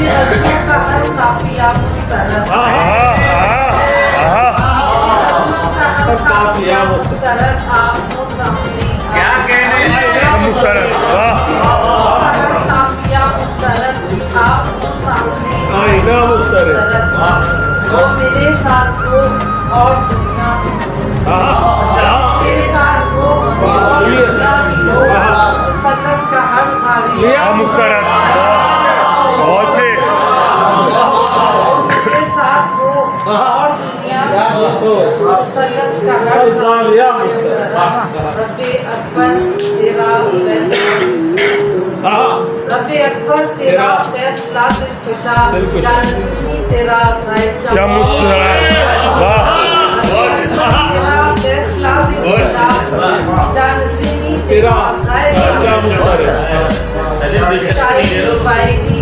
मेरी रस्मों का हर काफिया मुस्तरद काफिया मुस्तरद आपको सामने क्या कहने मुस्तरद वाह हर काफिया मुस्तरद आपको सामने आईना मुस्तरद वो मेरे साथ हो और दुनिया में हो मेरे साथ हो और दुनिया में हो सल्लत का हर सारी मुस्तरद बहुत अच्छे मेरे साथ हो और दुनिया में हो सल्लत का हर सारिया रब्बे अकबर तेरा फैसला रब्बे अकबर तेरा फैसला दिलकुशा जाननी तेरा क्या मुस्तरद वाह तेरा फैसला दिलकुशा जाननी तेरा तेरा क्या मुस्तरद शायरी पाएगी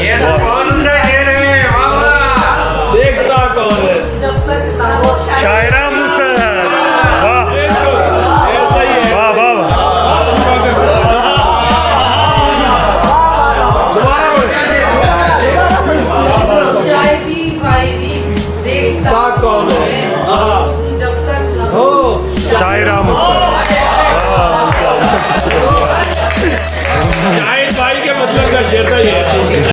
ये कौन रहे रे बाबा देखता कौन है जब तक शायरा